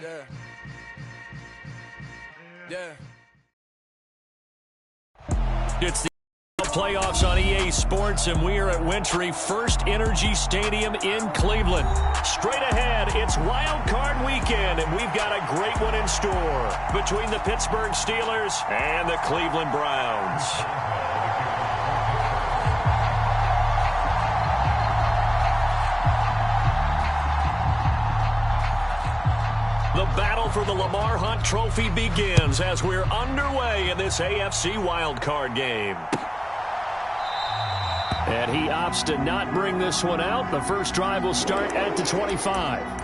Yeah. Yeah. It's the playoffs on EA Sports, and we are at Wintry First Energy Stadium in Cleveland. Straight ahead, it's Wild Card Weekend, and we've got a great one in store between the Pittsburgh Steelers and the Cleveland Browns. The battle for the Lamar Hunt Trophy begins as we're underway in this AFC wildcard game. And he opts to not bring this one out. The first drive will start at the 25.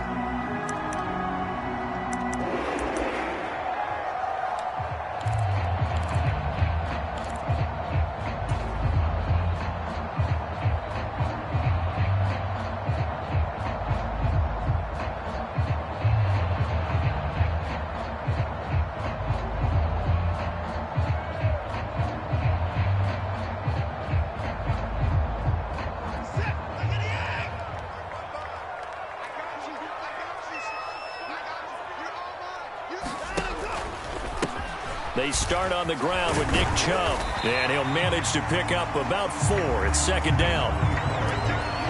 They start on the ground with Nick Chubb, and he'll manage to pick up about 4. It's second down.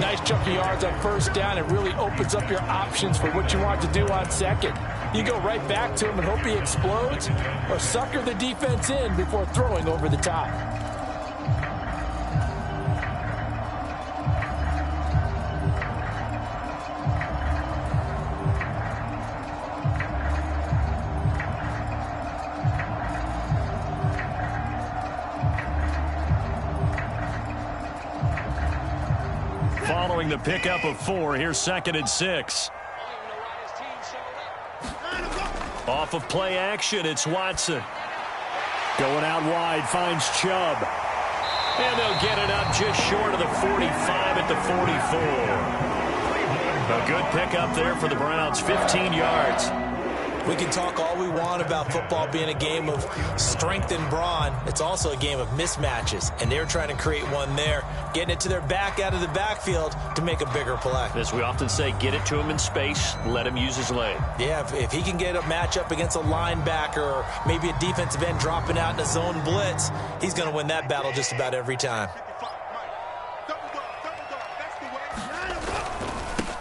Nice chunk of yards on first down. It really opens up your options for what you want to do on second. You go right back to him and hope he explodes, or sucker the defense in before throwing over the top. Following the pickup of 4, here's second and 6. Off of play action, it's Watson. Going out wide, finds Chubb. And they'll get it up just short of the 45 at the 44. A good pickup there for the Browns, 15 yards. We can talk all we want about football being a game of strength and brawn. It's also a game of mismatches, and they're trying to create one there, getting it to their back out of the backfield to make a bigger play. As we often say, get it to him in space, let him use his leg. Yeah, if he can get a matchup against a linebacker or maybe a defensive end dropping out in a zone blitz, he's going to win that battle just about every time.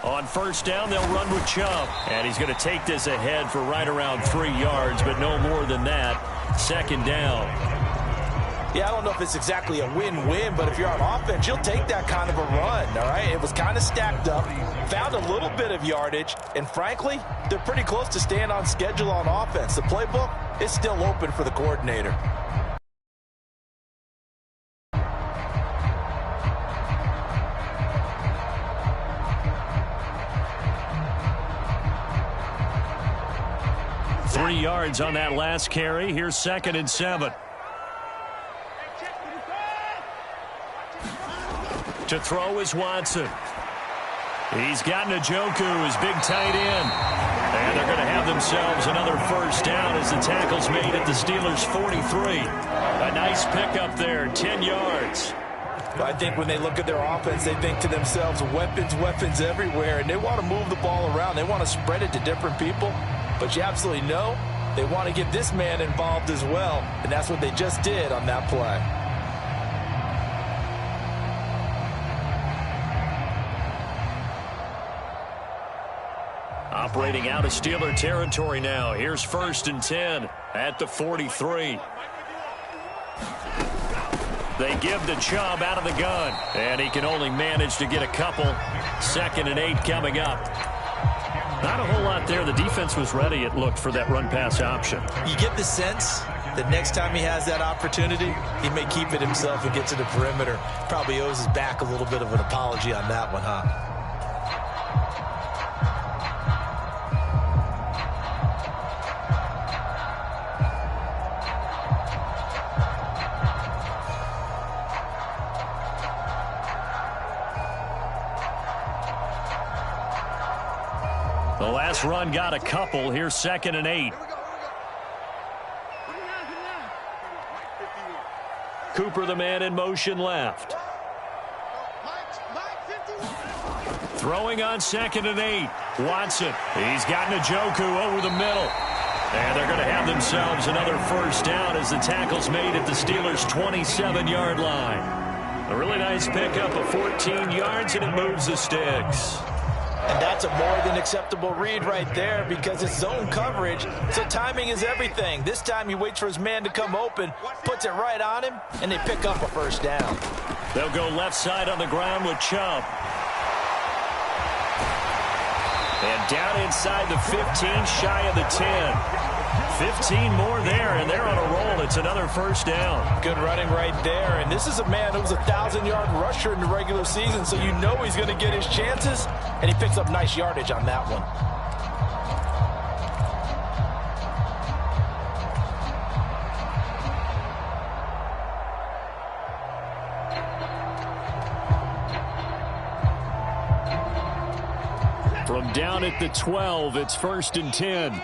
On first down, they'll run with Chubb. And he's going to take this ahead for right around 3 yards, but no more than that. Second down. Yeah, I don't know if it's exactly a win-win, but if you're on offense, you'll take that kind of a run, all right? It was kind of stacked up, found a little bit of yardage, and frankly, they're pretty close to staying on schedule on offense. The playbook is still open for the coordinator. Three yards on that last carry. Here's second and 7. To throw is Watson. He's got Njoku, his big tight end. And they're going to have themselves another first down as the tackle's made at the Steelers' 43. A nice pickup there, 10 yards. I think when they look at their offense, they think to themselves, weapons, weapons everywhere, and they want to move the ball around. They want to spread it to different people. But you absolutely know they want to get this man involved as well, and that's what they just did on that play. Operating out of Steeler territory now. Here's first and 10 at the 43. They give the Chubb out of the gun, and he can only manage to get a couple. Second and 8 coming up. Not a whole lot there. The defense was ready, it looked, for that run-pass option. You get the sense that next time he has that opportunity, he may keep it himself and get to the perimeter. Probably owes his back a little bit of an apology on that one, huh? The last run got a couple. Here's second and 8. Cooper, the man in motion left. Throwing on second and 8. Watson, he's got Njoku over the middle. And they're going to have themselves another first down as the tackle's made at the Steelers' 27-yard line. A really nice pickup of 14 yards, and it moves the sticks. And that's a more than acceptable read right there because it's zone coverage, so timing is everything. This time he waits for his man to come open, puts it right on him, and they pick up a first down. They'll go left side on the ground with Chubb. And down inside the 15, shy of the 10. 15 more there, and they're on a roll. It's another first down. Good running right there. And this is a man who was a 1,000-yard rusher in the regular season, so you know he's going to get his chances, and he picks up nice yardage on that one. From down at the 12, it's 1st and 10.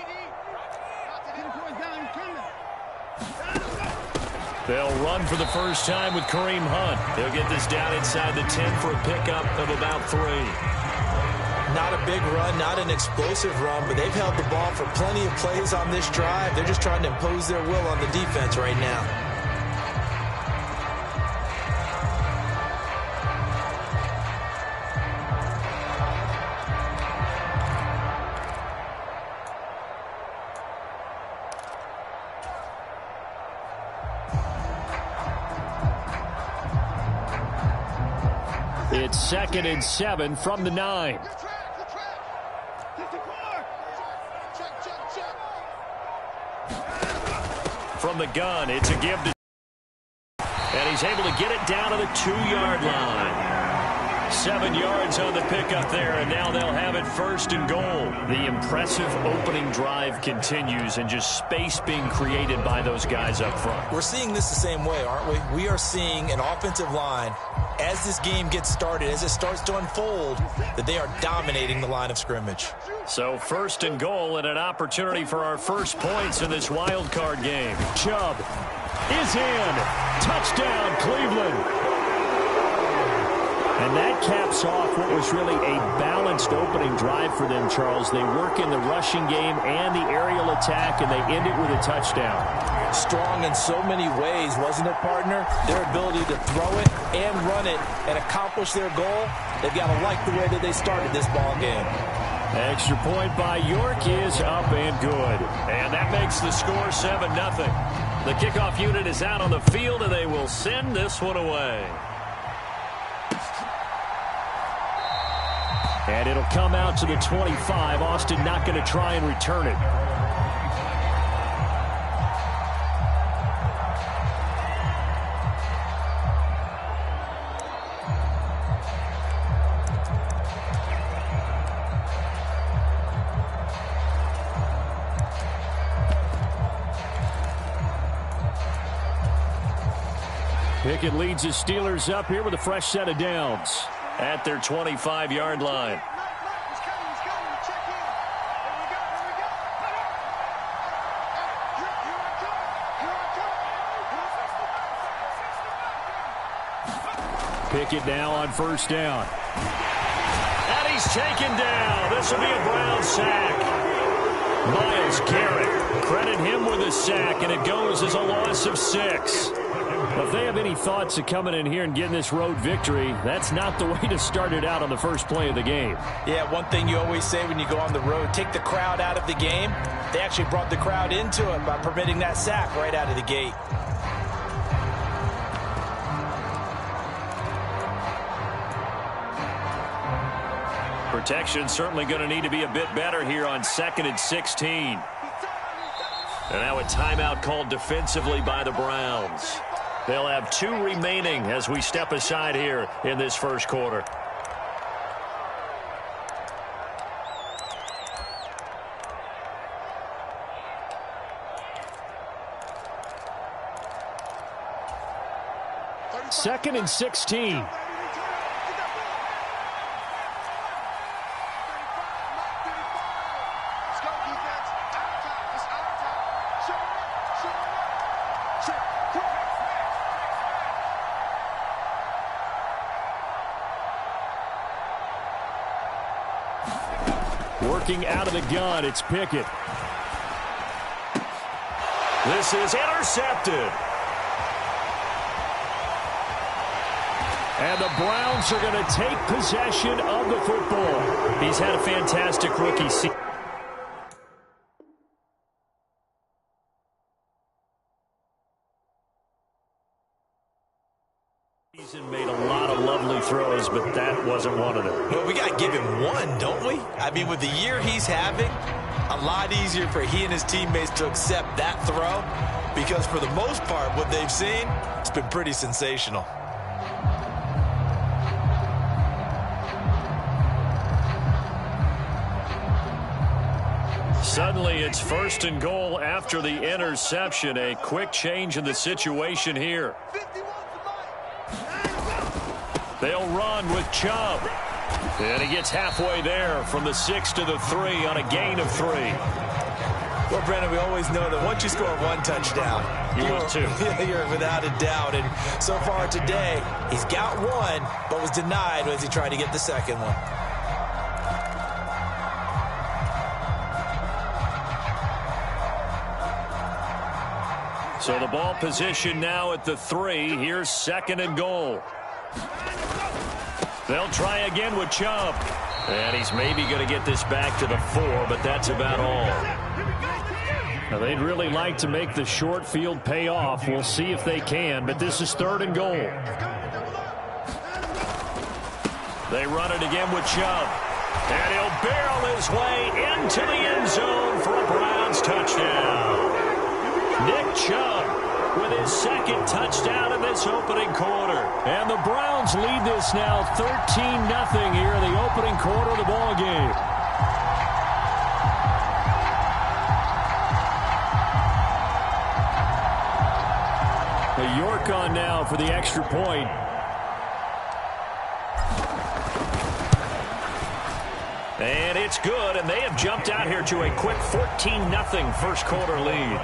They'll run for the first time with Kareem Hunt. He'll get this down inside the 10 for a pickup of about 3. Not a big run, not an explosive run, but they've held the ball for plenty of plays on this drive. They're just trying to impose their will on the defense right now. It's 2nd and 7 from the 9. From the gun, it's a give to... And he's able to get it down to the 2-yard line. 7 yards on the pickup there, and now they'll have it 1st and goal. The impressive opening drive continues, and just space being created by those guys up front. We're seeing this the same way, aren't we? We are seeing an offensive line, as this game gets started, as it starts to unfold, that they are dominating the line of scrimmage. So 1st and goal, and an opportunity for our first points in this wild card game. Chubb is in. Touchdown, Cleveland. And that caps off what was really a balanced opening drive for them, Charles. They work in the rushing game and the aerial attack, and they end it with a touchdown. Strong in so many ways, wasn't it, partner? Their ability to throw it and run it and accomplish their goal, they've got to like the way that they started this ball game. Extra point by York is up and good. And that makes the score 7-0. The kickoff unit is out on the field, and they will send this one away. And it'll come out to the 25. Austin not going to try and return it. Pickett leads his Steelers up here with a fresh set of downs at their 25-yard line. Pickett now on 1st down. And he's taken down. This will be a Brown sack. Myles Garrett, credit him with a sack, and it goes as a loss of 6. If they have any thoughts of coming in here and getting this road victory, that's not the way to start it out on the first play of the game. Yeah, one thing you always say when you go on the road, take the crowd out of the game. They actually brought the crowd into it by permitting that sack right out of the gate. Protection certainly going to need to be a bit better here on 2nd and 16. And now a timeout called defensively by the Browns. They'll have 2 remaining as we step aside here in this first quarter. Second and 16. Working out of the gun, it's Pickett. This is intercepted. And the Browns are going to take possession of the football. He's had a fantastic rookie season. He's made a lot of lovely throws, but that wasn't one of them. Well, we got to give him one, don't we? I mean, with the year he's having, a lot easier for he and his teammates to accept that throw, because for the most part, what they've seen, it's been pretty sensational. Suddenly, it's 1st and goal after the interception. A quick change in the situation here. They'll run with Chubb. And he gets halfway there from the 6 to the 3 on a gain of 3. Well, Brandon, we always know that once you score one touchdown, you're without a doubt. And so far today, he's got one, but was denied as he tried to get the second one. So the ball position now at the 3. Here's 2nd and goal. They'll try again with Chubb. And he's maybe going to get this back to the 4, but that's about all. Now, they'd really like to make the short field pay off. We'll see if they can, but this is 3rd and goal. They run it again with Chubb. And he'll barrel his way into the end zone for a Browns touchdown. Nick Chubb with his 2nd touchdown in this opening quarter. And the Browns lead this now 13-0 here in the opening quarter of the ball game. York on now for the extra point. And it's good, and they have jumped out here to a quick 14-0 first quarter lead.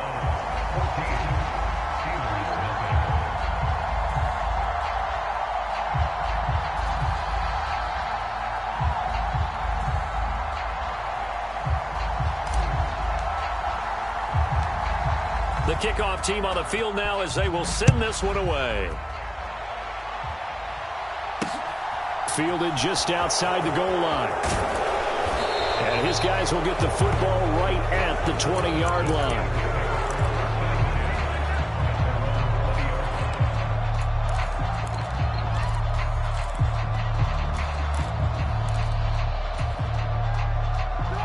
The kickoff team on the field now as they will send this one away. Fielded just outside the goal line. And his guys will get the football right at the 20-yard line.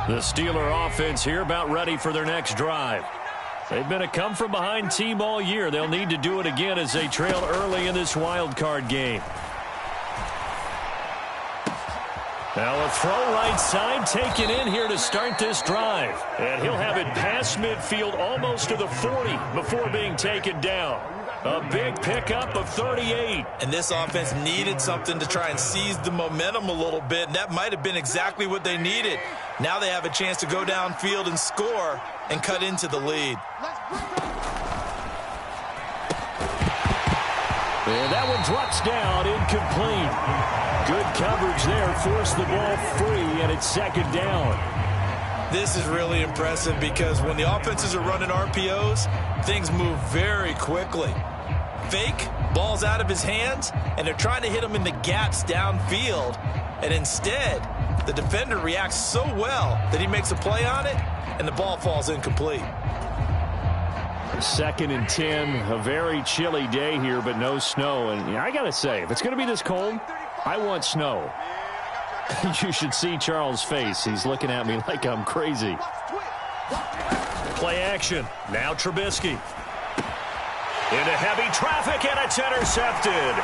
The Steeler offense here about ready for their next drive. They've been a come-from-behind team all year. They'll need to do it again as they trail early in this wild card game. Now a throw right side taken in here to start this drive. And he'll have it past midfield almost to the 40 before being taken down. A big pickup of 38. And this offense needed something to try and seize the momentum a little bit, and that might have been exactly what they needed. Now they have a chance to go downfield and score and cut into the lead. And that one drops down, incomplete. Good coverage there, forced the ball free, and it's 2nd down. This is really impressive because when the offenses are running RPOs, things move very quickly. Fake, ball's out of his hands, and they're trying to hit him in the gaps downfield. And instead, the defender reacts so well that he makes a play on it, and the ball falls incomplete. 2nd and 10, a very chilly day here, but no snow. And I got to say, if it's going to be this cold, I want snow. You should see Charles' face. He's looking at me like I'm crazy. Play action. Now Trubisky. Into heavy traffic, and it's intercepted.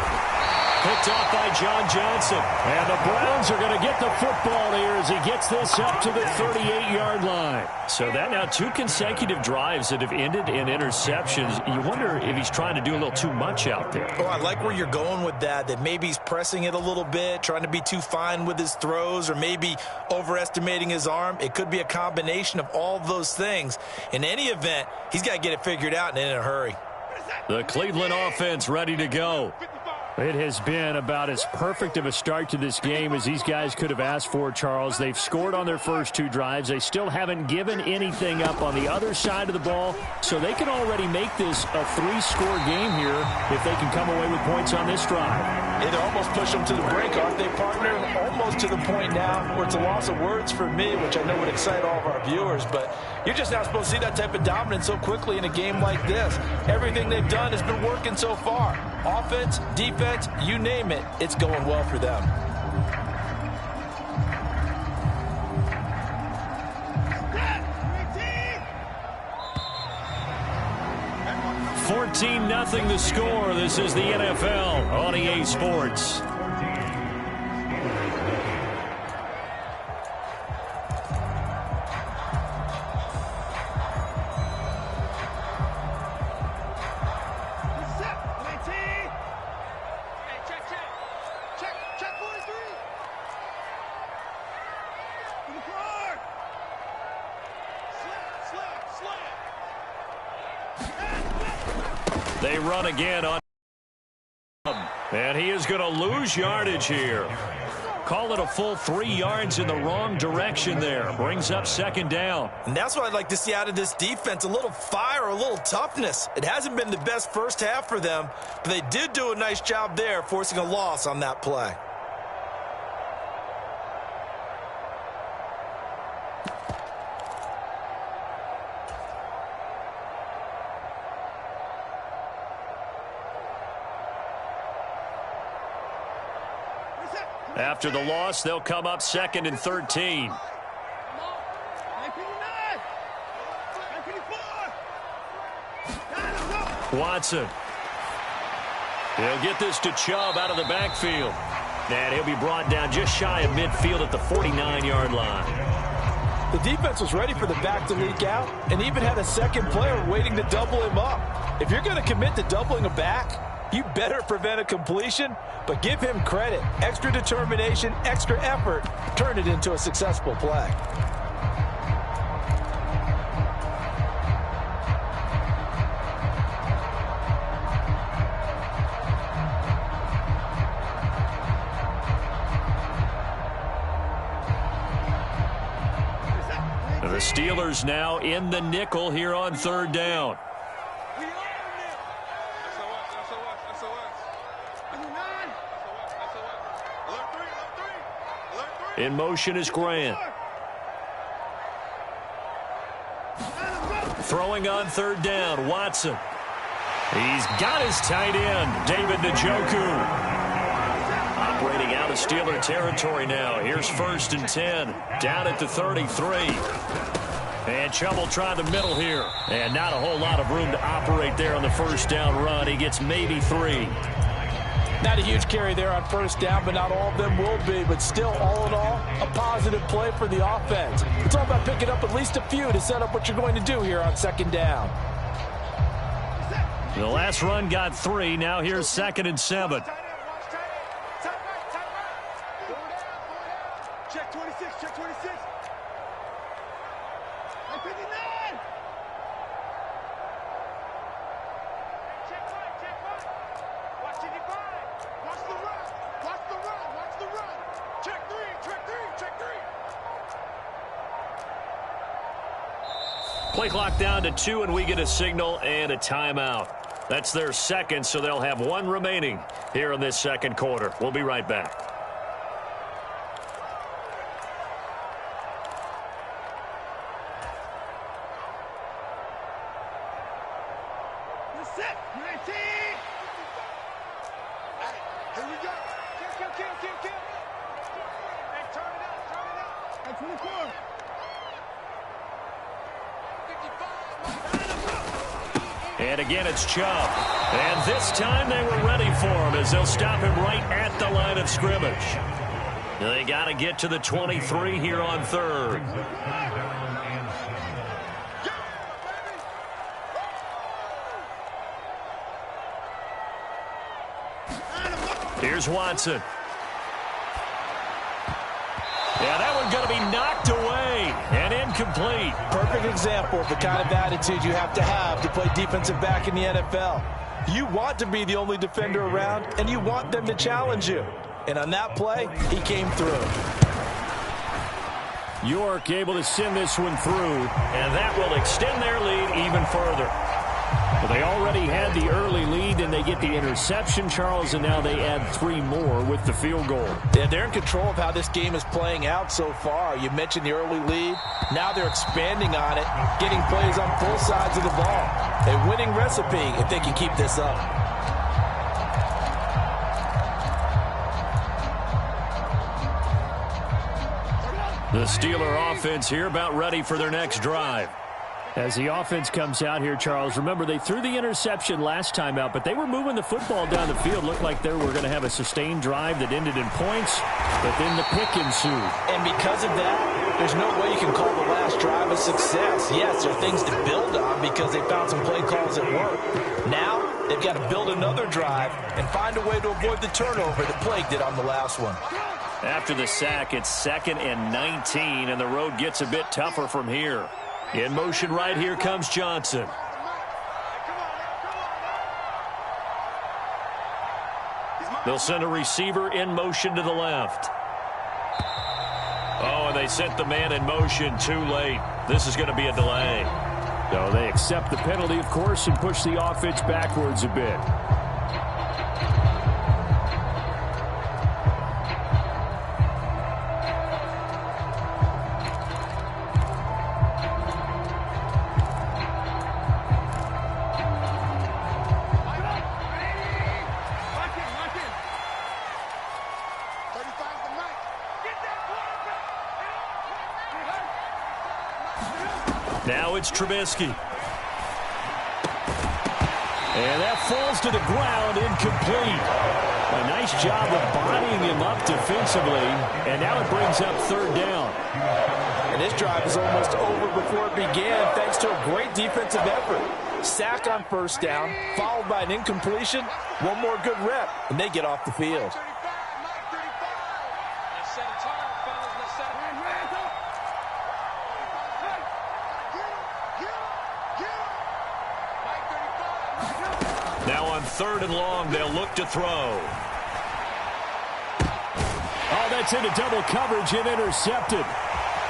Picked off by John Johnson. And the Browns are going to get the football here as he gets this up to the 38-yard line. So that now 2 consecutive drives that have ended in interceptions. You wonder if he's trying to do a little too much out there. Oh, I like where you're going with that maybe he's pressing it a little bit, trying to be too fine with his throws, or maybe overestimating his arm. It could be a combination of all of those things. In any event, he's got to get it figured out and in a hurry. The Cleveland offense ready to go. It has been about as perfect of a start to this game as these guys could have asked for, Charles. They've scored on their first 2 drives. They still haven't given anything up on the other side of the ball, so they can already make this a 3-score game here if they can come away with points on this drive. Yeah, they're almost push them to the break, aren't they, partner? Almost to the point now where it's a loss of words for me, which I know would excite all of our viewers, but you're just not supposed to see that type of dominance so quickly in a game like this. Everything they've done has been working so far. Offense, defense, you name it, it's going well for them. 14-0 the score. This is the NFL on EA Sports. They run again on him, and he is going to lose yardage here. Call it a full 3 yards in the wrong direction there. Brings up 2nd down. And that's what I'd like to see out of this defense, a little fire, a little toughness. It hasn't been the best first half for them, but they did do a nice job there, forcing a loss on that play. After the loss, they'll come up 2nd and 13. Watson. He'll get this to Chubb out of the backfield. And he'll be brought down just shy of midfield at the 49-yard line. The defense was ready for the back to leak out and even had a second player waiting to double him up. If you're going to commit to doubling a back, you better prevent a completion, but give him credit. Extra determination, extra effort, turned it into a successful play. The Steelers now in the nickel here on 3rd down. In motion is Grant. Throwing on 3rd down, Watson. He's got his tight end, David Njoku. Operating out of Steeler territory now. Here's 1st and 10. Down at the 33. And Chubb will try the middle here. And not a whole lot of room to operate there on the 1st down run. He gets maybe 3. Not a huge carry there on 1st down, but not all of them will be. But still, all in all, a positive play for the offense. It's all about picking up at least a few to set up what you're going to do here on 2nd down. The last run got 3. Now here's 2nd and 7. Check 26, check 26. 59. Check 5. Watch it divide. Watch the run. Watch the run. Watch the run. Check 3, check 3, check 3. Play clock down to 2, and we get a signal and a timeout. That's their 2nd, so they'll have 1 remaining here in this 2nd quarter. We'll be right back. Set. 19. Here we go. Kill. Hey, turn it out. At 24. 55. And again, it's Chubb. And this time they were ready for him as they'll stop him right at the line of scrimmage. They got to get to the 23 here on 3rd. Here's Watson. Yeah, that one's going to be knocked away and incomplete. Perfect example of the kind of attitude you have to play defensive back in the NFL. You want to be the only defender around, and you want them to challenge you. And on that play, he came through. York able to send this one through, and that will extend their lead even further. Well, they already had the early lead, and they get the interception, Charles, and now they add 3 more with the field goal. Yeah, they're in control of how this game is playing out so far. You mentioned the early lead. Now they're expanding on it, getting plays on both sides of the ball. A winning recipe if they can keep this up. The Steeler offense here about ready for their next drive. As the offense comes out here, Charles, remember they threw the interception last time out, but they were moving the football down the field. Looked like they were going to have a sustained drive that ended in points, but then the pick ensued. And because of that, there's no way you can call the last drive a success. Yes, there are things to build on because they found some play calls that work. Now, they've got to build another drive and find a way to avoid the turnover that plagued it on the last one. After the sack, it's 2nd and 19, and the road gets a bit tougher from here. In motion right here comes Johnson. They'll send a receiver in motion to the left. Oh, and they sent the man in motion too late. This is going to be a delay. So they accept the penalty, of course, and push the offense backwards a bit. Now it's Trubisky. And that falls to the ground, incomplete. A nice job of bodying him up defensively, and now it brings up 3rd down. And this drive is almost over before it began thanks to a great defensive effort. Sack on 1st down, followed by an incompletion. One more good rep, and they get off the field. Now on 3rd and long, they'll look to throw. Oh, that's into double coverage and intercepted.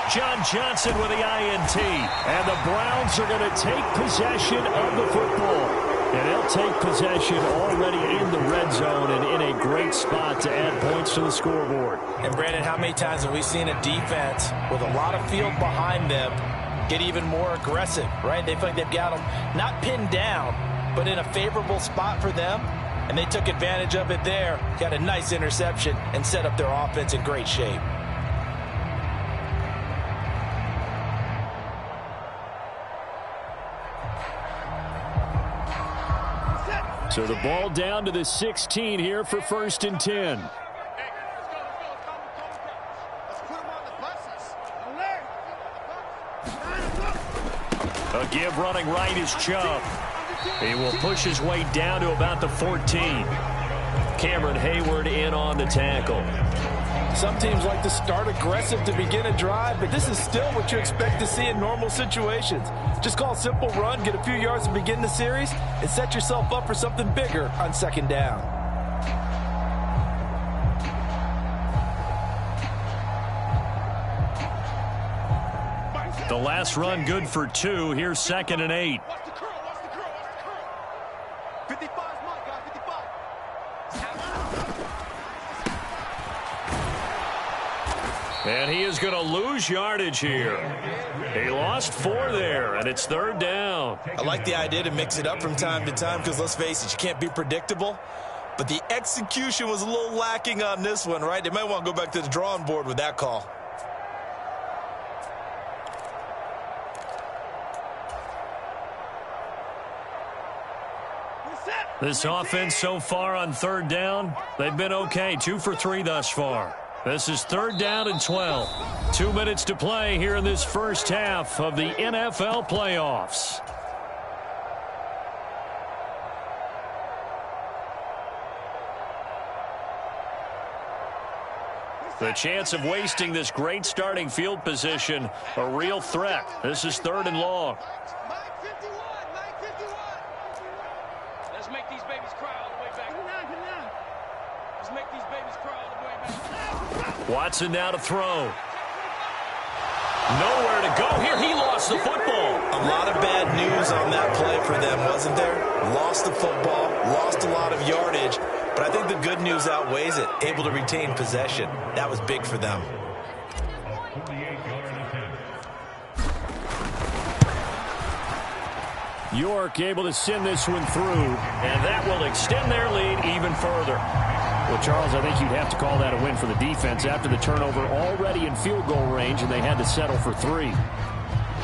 John Johnson with the INT. And the Browns are going to take possession of the football. And they'll take possession already in the red zone and in a great spot to add points to the scoreboard. And Brandon, how many times have we seen a defense with a lot of field behind them get even more aggressive, right? They feel like they've got them not pinned down, but in a favorable spot for them, and they took advantage of it there, got a nice interception, and set up their offense in great shape. So the ball down to the 16 here for 1st and 10. A give running right is Chubb. He will push his way down to about the 14. Cameron Hayward in on the tackle. Some teams like to start aggressive to begin a drive, but this is still what you expect to see in normal situations. Just call a simple run, get a few yards to begin the series, and set yourself up for something bigger on 2nd down. The last run good for 2. Here's 2nd and 8. And he is going to lose yardage here. He lost 4 there, and it's 3rd down. I like the idea to mix it up from time to time because, let's face it, you can't be predictable. But the execution was a little lacking on this one, right? They might want to go back to the drawing board with that call. This offense so far on 3rd down, they've been okay. 2 for 3 thus far. This is 3rd down and 12. 2 minutes to play here in this first half of the NFL playoffs. The chance of wasting this great starting field position, a real threat. This is 3rd and long. Let's make these babies cry all the way back. Let's make these babies cry all the way back. Watson now to throw. Nowhere to go here. He lost the football. A lot of bad news on that play for them, wasn't there? Lost the football, lost a lot of yardage, but I think the good news outweighs it. Able to retain possession. That was big for them. York able to send this one through, and that will extend their lead even further. Well, Charles, I think you'd have to call that a win for the defense after the turnover already in field goal range, and they had to settle for 3.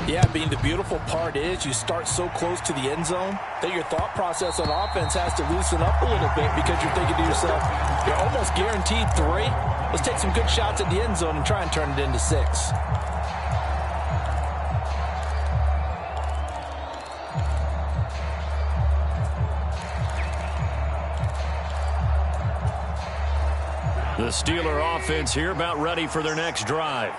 Yeah, Bean, the beautiful part is you start so close to the end zone that your thought process on offense has to loosen up a little bit because you're thinking to yourself, you're almost guaranteed 3. Let's take some good shots at the end zone and try and turn it into 6. The Steeler offense here about ready for their next drive.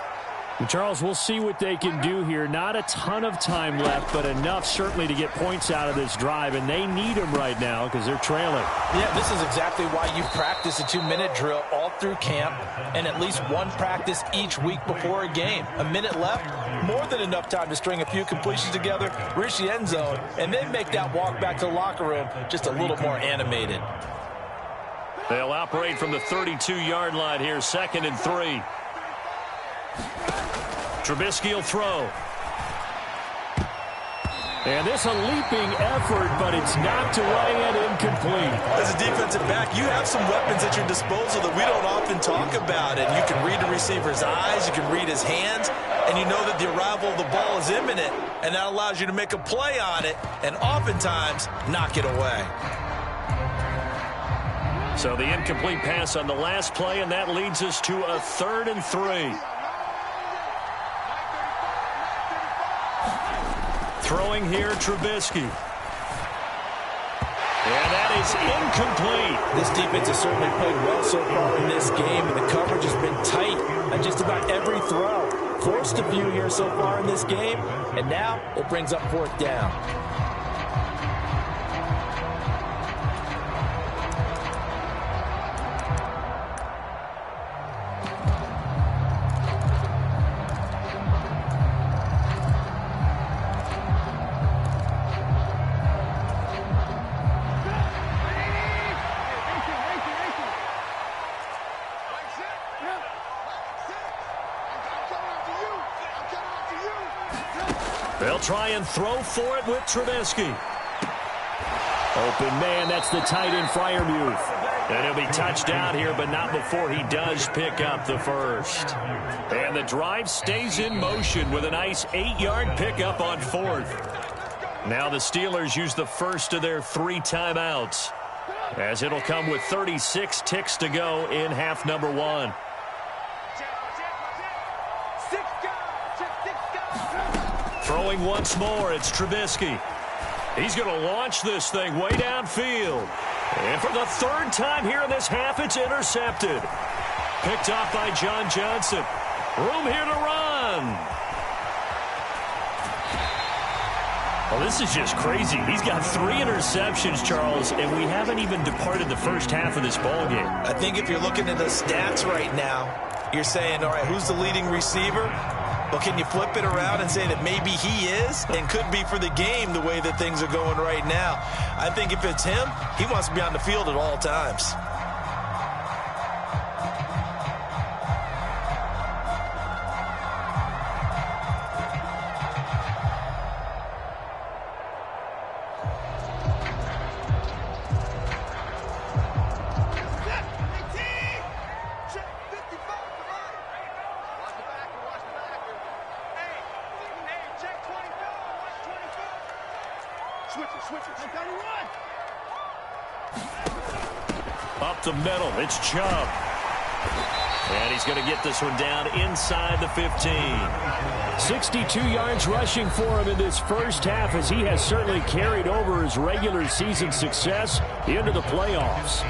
Charles, we'll see what they can do here. Not a ton of time left, but enough certainly to get points out of this drive, and they need them right now because they're trailing. Yeah, this is exactly why you practice a 2-minute drill all through camp and at least one practice each week before a game. A minute left, more than enough time to string a few completions together, reach the end zone, and then make that walk back to the locker room just a little more animated. They'll operate from the 32-yard line here, 2nd and 3. Trubisky will throw. And this a leaping effort, but it's knocked away and incomplete. As a defensive back, you have some weapons at your disposal that we don't often talk about. And you can read the receiver's eyes, you can read his hands, and you know that the arrival of the ball is imminent, and that allows you to make a play on it and oftentimes knock it away. So the incomplete pass on the last play, and that leads us to a 3rd and 3. Throwing here, Trubisky. And that is incomplete. This defense has certainly played well so far in this game, and the coverage has been tight on just about every throw. Forced a few here so far in this game, and now it brings up 4th down. They'll try and throw for it with Trubisky. Open man, that's the tight end, Freiermuth. And he'll be touched out here, but not before he does pick up the first. And the drive stays in motion with a nice 8-yard pickup on 4th. Now the Steelers use the first of their 3 timeouts, as it'll come with 36 ticks to go in half number 1. Throwing once more, it's Trubisky. He's going to launch this thing way downfield. And for the 3rd time here in this half, it's intercepted. Picked off by John Johnson. Room here to run. Well, this is just crazy. He's got 3 interceptions, Charles, and we haven't even departed the first half of this ballgame. I think if you're looking at the stats right now, you're saying, all right, who's the leading receiver? Well, can you flip it around and say that maybe he is and could be for the game the way that things are going right now? I think if it's him, he wants to be on the field at all times. Up the middle, it's Chubb. And he's going to get this one down inside the 15. 62 yards rushing for him in this first half, as he has certainly carried over his regular season success into the playoffs.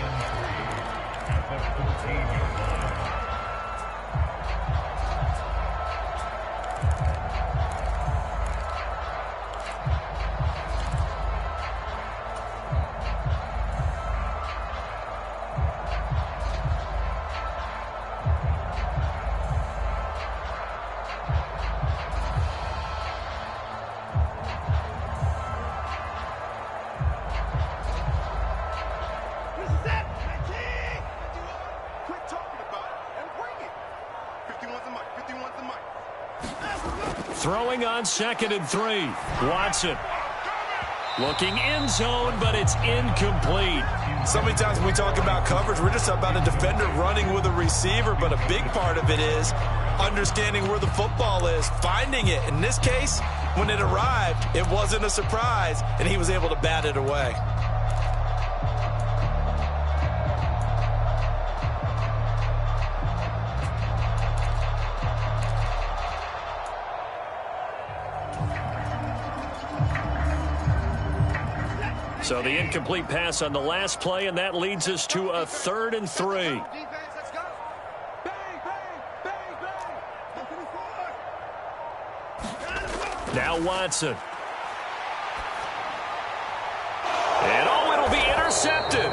Throwing on 2nd and 3. Watson. Looking end zone, but it's incomplete. So many times when we talk about coverage, we're just about a defender running with a receiver, but a big part of it is understanding where the football is, finding it. In this case, when it arrived, it wasn't a surprise, and he was able to bat it away. So the incomplete pass on the last play, and that leads us to a 3rd and 3. Now Watson. And it'll be intercepted.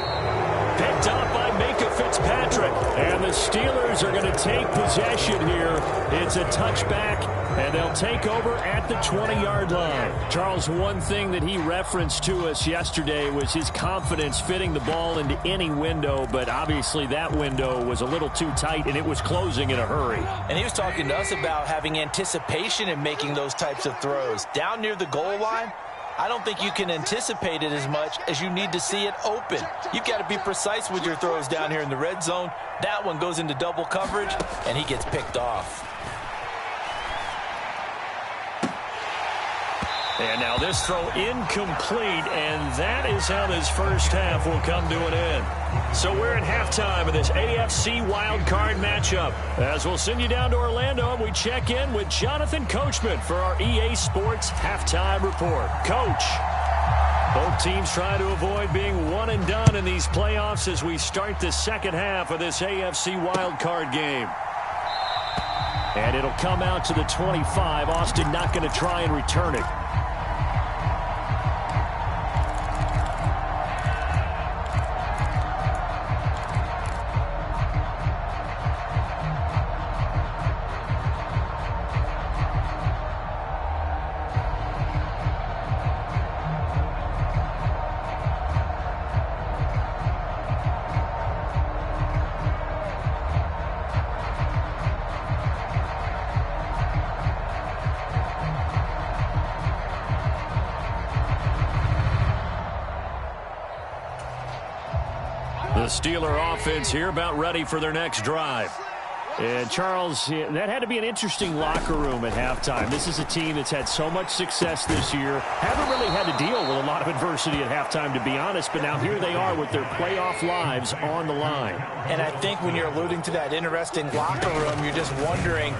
Picked up by Minkah Fitzpatrick. And the Steelers are going to take possession here. It's a touchback, and they'll take over at the 20-yard line. Charles, one thing that he referenced to us yesterday was his confidence fitting the ball into any window, but obviously that window was a little too tight, and it was closing in a hurry. And he was talking to us about having anticipation in making those types of throws. Down near the goal line, I don't think you can anticipate it as much as you need to see it open. You've got to be precise with your throws down here in the red zone. That one goes into double coverage, and he gets picked off. And now this throw incomplete, and that is how this first half will come to an end. So we're at halftime of this AFC wildcard matchup. As we'll send you down to Orlando, and we check in with Jonathan Coachman for our EA Sports Halftime Report. Coach, both teams trying to avoid being one and done in these playoffs as we start the second half of this AFC wildcard game. And it'll come out to the 25. Austin not going to try and return it. The Steeler offense here about ready for their next drive. And Charles, that had to be an interesting locker room at halftime. This is a team that's had so much success this year. Haven't really had to deal with a lot of adversity at halftime, to be honest. But now here they are with their playoff lives on the line. And I think when you're alluding to that interesting locker room, you're just wondering,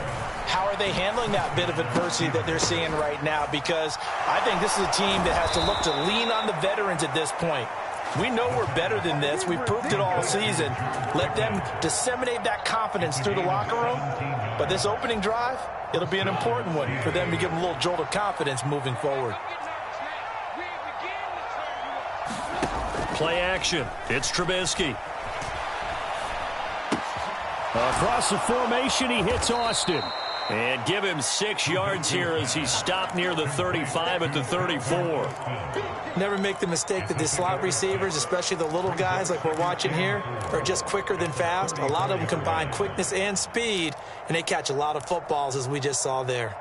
how are they handling that bit of adversity that they're seeing right now? Because I think this is a team that has to look to lean on the veterans at this point. We know we're better than this. We've proved it all season. Let them disseminate that confidence through the locker room. But this opening drive, it'll be an important one for them to give them a little jolt of confidence moving forward. Play action. It's Trubisky. Across the formation, he hits Austin. And give him 6 yards here as he stopped near the 35 at the 34. Never make the mistake that the slot receivers, especially the little guys like we're watching here, are just quicker than fast. A lot of them combine quickness and speed, and they catch a lot of footballs, as we just saw there.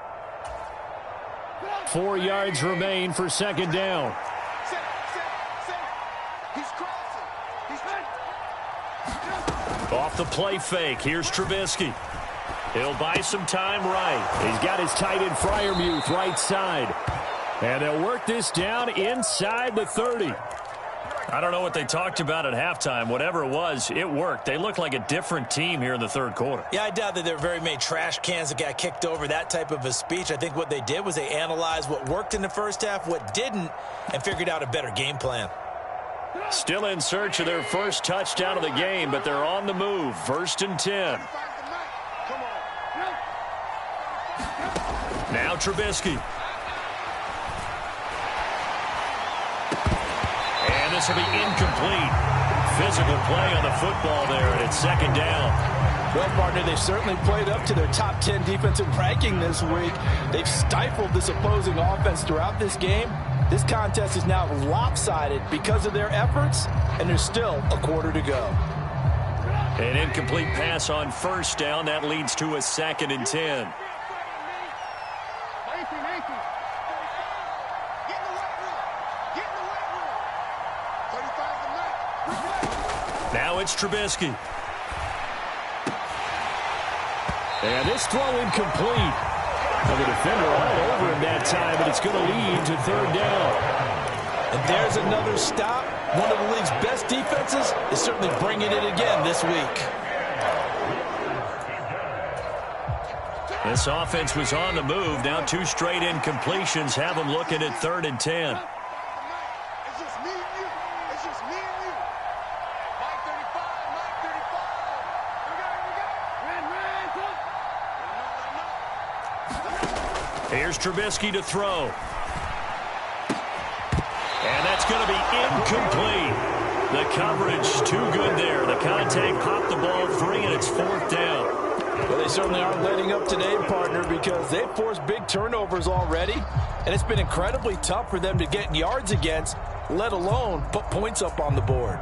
4 yards remain for second down. Off the play fake, here's Trubisky. He'll buy some time right. He's got his tight end Freiermuth right side. And they'll work this down inside the 30. I don't know what they talked about at halftime. Whatever it was, it worked. They look like a different team here in the third quarter. Yeah, I doubt that there are very many trash cans that got kicked over, that type of a speech. I think what they did was they analyzed what worked in the first half, what didn't, and figured out a better game plan. Still in search of their first touchdown of the game, but they're on the move. 1st and 10. Now Trubisky. And this will be incomplete. Physical play on the football there, and it's second down. Well, partner, they've certainly played up to their top 10 defensive ranking this week. They've stifled this opposing offense throughout this game. This contest is now lopsided because of their efforts, and there's still a quarter to go. An incomplete pass on first down. That leads to a 2nd and 10. Get in the weight room. Get in the weight room. 35 to match. Now it's Trubisky. And this throw incomplete. And the defender all over him that time, but it's going to lead to third down. And there's another stop. One of the league's best defenses is certainly bringing it again this week. This offense was on the move. Now 2 straight incompletions have them looking at 3rd and 10. It's just me and you. It's just me and you. Mike 35. Mike 35. Here's Trubisky to throw. And that's going to be incomplete. The coverage too good there. The contact popped the ball free, and it's 4th down. Well, they certainly aren't letting up today, partner, because they've forced big turnovers already, and it's been incredibly tough for them to get yards against, let alone put points up on the board.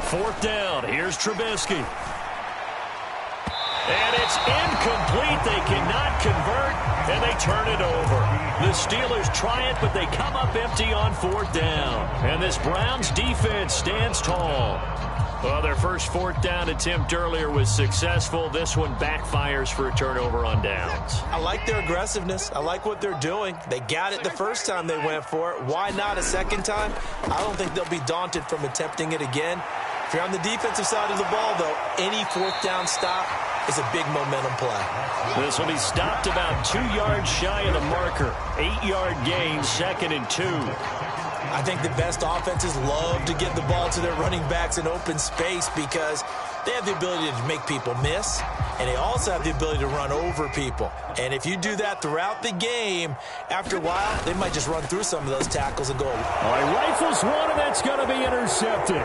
Fourth down. Here's Trubisky. And it's incomplete. They cannot convert, and they turn it over. The Steelers try it, but they come up empty on 4th down. And this Browns defense stands tall. Well, their first 4th down attempt earlier was successful. This one backfires for a turnover on downs. I like their aggressiveness. I like what they're doing. They got it the first time they went for it. Why not a second time? I don't think they'll be daunted from attempting it again. If you're on the defensive side of the ball, though, any 4th down stop is a big momentum play. This will be stopped about 2 yards shy of the marker. 8-yard gain, 2nd and 2. I think the best offenses love to get the ball to their running backs in open space because they have the ability to make people miss, and they also have the ability to run over people. And if you do that throughout the game, after a while, they might just run through some of those tackles and go. All right, rifles one, and that's going to be intercepted.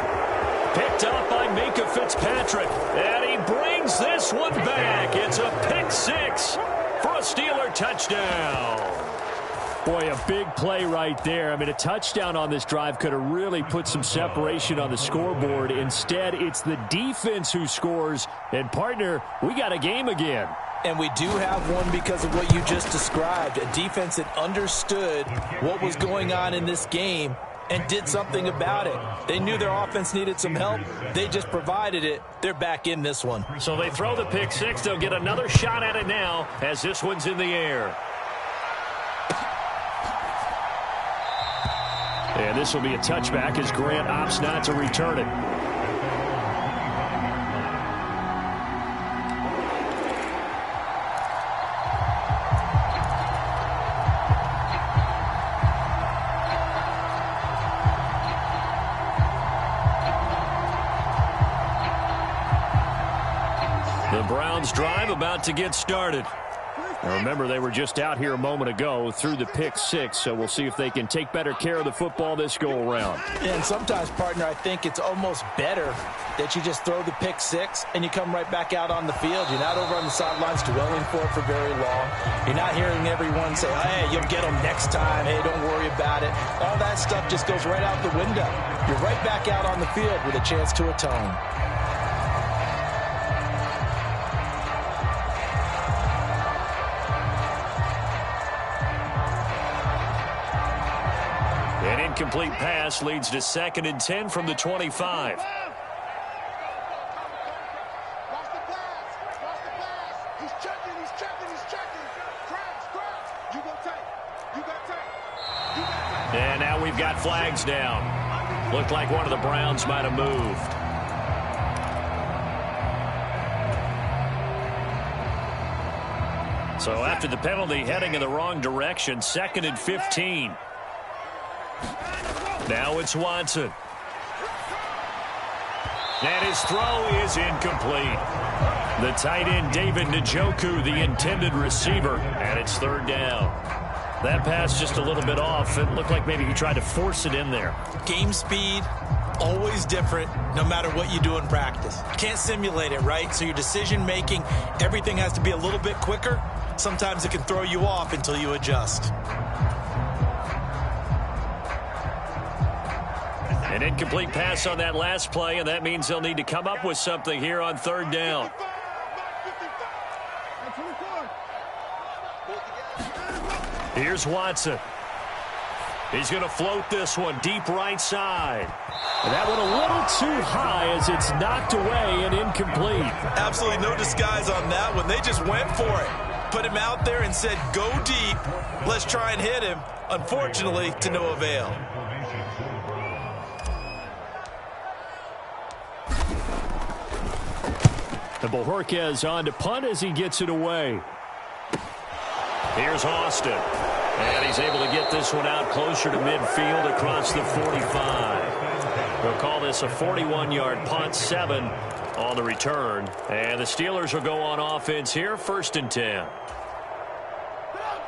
Picked up by Minkah Fitzpatrick, and he brings this one back. It's a pick 6 for a Steeler touchdown. Boy, a big play right there. I mean, a touchdown on this drive could have really put some separation on the scoreboard. Instead, it's the defense who scores. And, partner, we got a game again. And we do have one because of what you just described, a defense that understood what was going on in this game and did something about it. They knew their offense needed some help. They just provided it. They're back in this one. So they throw the pick 6. They'll get another shot at it now as this one's in the air. And this will be a touchback as Grant opts not to return it. The Browns drive about to get started. Now remember, they were just out here a moment ago through the pick 6, so we'll see if they can take better care of the football this go-around. And sometimes, partner, I think it's almost better that you just throw the pick 6 and you come right back out on the field. You're not over on the sidelines dwelling for it for very long. You're not hearing everyone say, hey, you'll get them next time. Hey, don't worry about it. All that stuff just goes right out the window. You're right back out on the field with a chance to atone. An incomplete pass leads to 2nd and 10 from the 25. Watch the pass. Watch the pass. He's checking. He's checking. He's checking. Crash. You go take. You got take. You got take. And now we've got flags down. Looked like one of the Browns might have moved. So after the penalty, heading in the wrong direction, 2nd and 15. Now it's Watson. And his throw is incomplete. The tight end, David Njoku, the intended receiver, and it's 3rd down. That pass just a little bit off. It looked like maybe he tried to force it in there. Game speed, always different no matter what you do in practice. You can't simulate it, right? So your decision-making, everything has to be a little bit quicker. Sometimes it can throw you off until you adjust. An incomplete pass on that last play, and that means they'll need to come up with something here on third down. Here's Watson. He's going to float this one deep right side. And that one a little too high as it's knocked away and incomplete. Absolutely no disguise on that one. They just went for it. Put him out there and said, go deep. Let's try and hit him. Unfortunately, to no avail. And Bojorquez on to punt as he gets it away. Here's Austin. And he's able to get this one out closer to midfield across the 45. We'll call this a 41-yard punt, 7 on the return. And the Steelers will go on offense here, 1st and 10.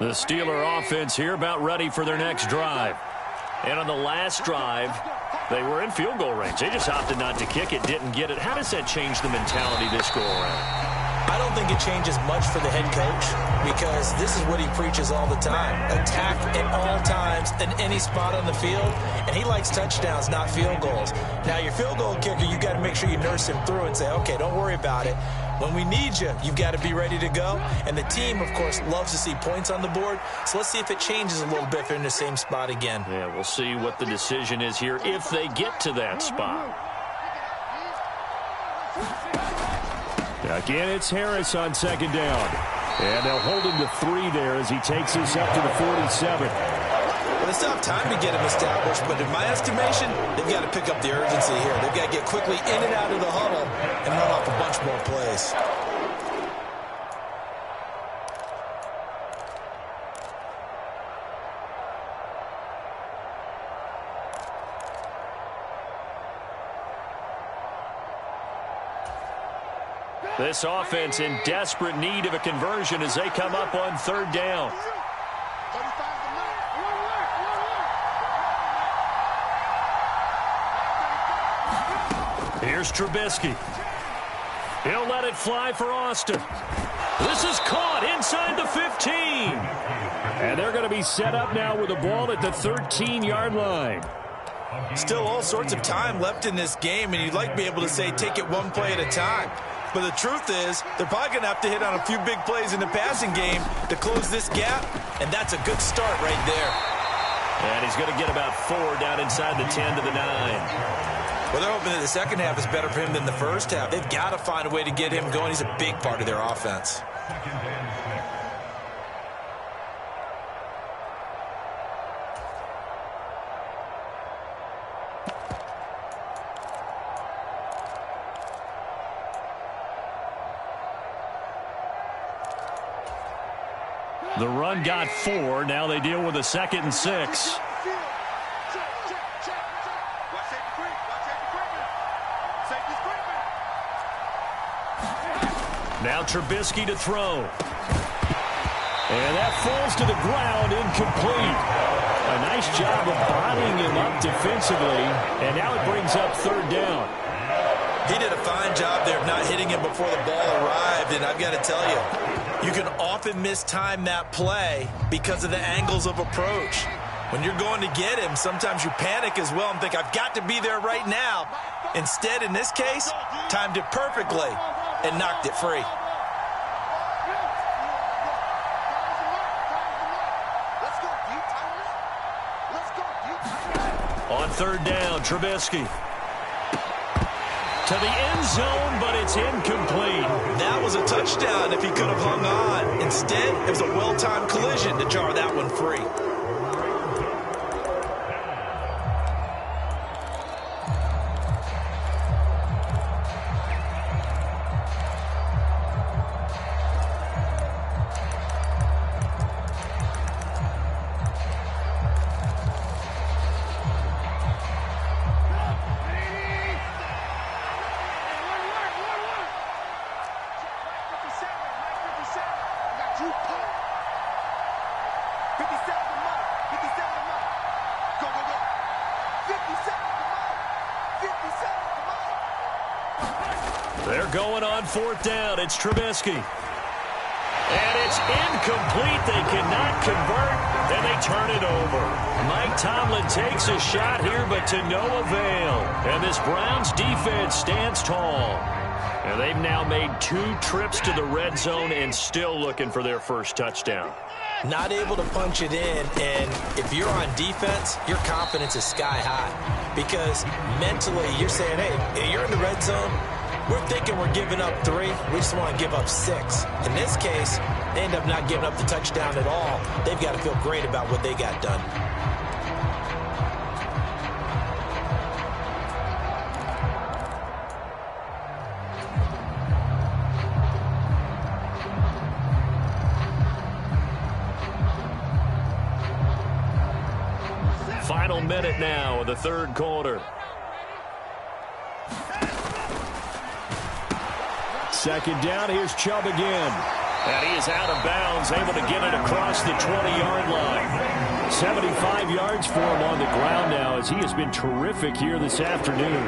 The Steeler offense here about ready for their next drive. And on the last drive, they were in field goal range. They just opted not to kick it, didn't get it. How does that change the mentality this go around? I don't think it changes much for the head coach because this is what he preaches all the time. Attack at all times in any spot on the field, and he likes touchdowns, not field goals. Now, your field goal kicker, you got to make sure you nurse him through and say, okay, don't worry about it. When we need you, you've got to be ready to go. And the team, of course, loves to see points on the board. So let's see if it changes a little bit if they're in the same spot again. Yeah, we'll see what the decision is here if they get to that spot. Again, it's Harris on 2nd down. And they'll hold him to 3 there as he takes this up to the 47. Well, they still have time to get him established, but in my estimation, they've got to pick up the urgency here. They've got to get quickly in and out of the huddle and run off a bunch more plays. This offense in desperate need of a conversion as they come up on 3rd down. Here's Trubisky. He'll let it fly for Austin. This is caught inside the 15. And they're going to be set up now with the ball at the 13-yard line. Still all sorts of time left in this game, and you'd like to be able to say take it one play at a time. But the truth is, they're probably going to have to hit on a few big plays in the passing game to close this gap, and that's a good start right there. And he's going to get about 4 down inside the 10 to the 9. Well, they're hoping that the second half is better for him than the first half. They've got to find a way to get him going. He's a big part of their offense. The run got 4. Now they deal with a 2nd and 6. Now Trubisky to throw. And that falls to the ground, incomplete. A nice job of bodying him up defensively. And now it brings up 3rd down. He did a fine job there of not hitting him before the ball arrived. And I've got to tell you, you can often mistime that play because of the angles of approach. When you're going to get him, sometimes you panic as well and think, I've got to be there right now. Instead, in this case, timed it perfectly and knocked it free. On 3rd down, Trubisky. To the end zone, but it's incomplete. That was a touchdown if he could have hung on. Instead, it was a well-timed collision to jar that one free. going on fourth down. It's Trubisky. And it's incomplete. They cannot convert, and they turn it over. Mike Tomlin takes a shot here, but to no avail. And this Browns defense stands tall. And they've now made 2 trips to the red zone and still looking for their first touchdown. Not able to punch it in, and if you're on defense, your confidence is sky high. Because mentally, you're saying, hey, you're in the red zone. We're thinking we're giving up 3. We just want to give up 6. In this case, they end up not giving up the touchdown at all. They've got to feel great about what they got done. Final minute now of the third quarter. Second down, here's Chubb again. And he is out of bounds, able to get it across the 20-yard line. 75 yards for him on the ground now as he has been terrific here this afternoon.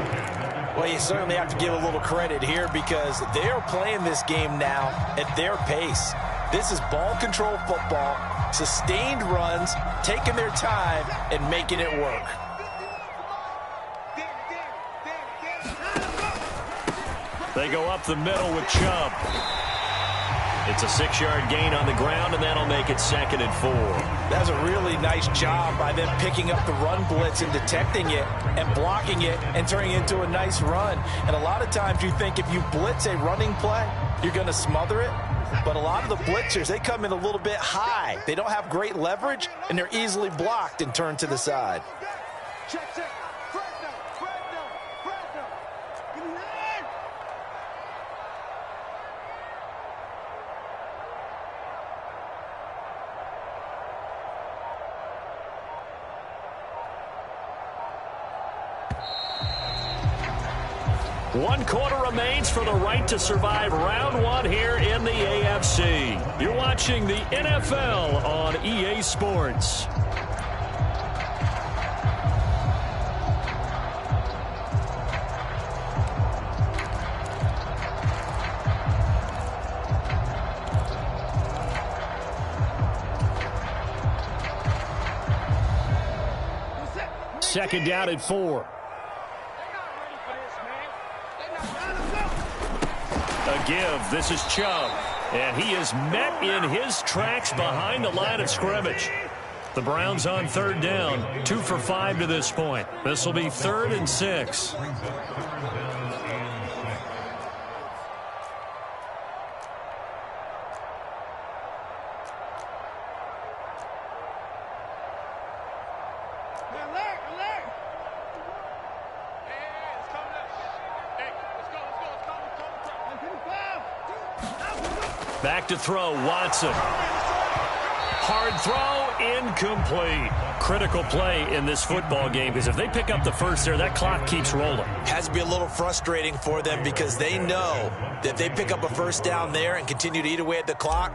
Well, you certainly have to give a little credit here because they are playing this game now at their pace. This is ball control football, sustained runs, taking their time, and making it work. They go up the middle with Chubb. It's a 6-yard gain on the ground, and that'll make it 2nd and 4. That's a really nice job by them picking up the run blitz and detecting it and blocking it and turning it into a nice run. And a lot of times you think if you blitz a running play, you're going to smother it. But a lot of the blitzers, they come in a little bit high. They don't have great leverage, and they're easily blocked and turned to the side. Check. Fresno. Give me that. One quarter remains for the right to survive round 1 here in the AFC. You're watching the NFL on EA Sports. Second down and 4. A give. This is Chubb. And he is met in his tracks behind the line of scrimmage. The Browns on third down. 2 for 5 to this point. This will be 3rd and 6. Back to throw, Watson. Hard throw, incomplete. Critical play in this football game because if they pick up the first there, that clock keeps rolling. Has to be a little frustrating for them because they know that if they pick up a first down there and continue to eat away at the clock,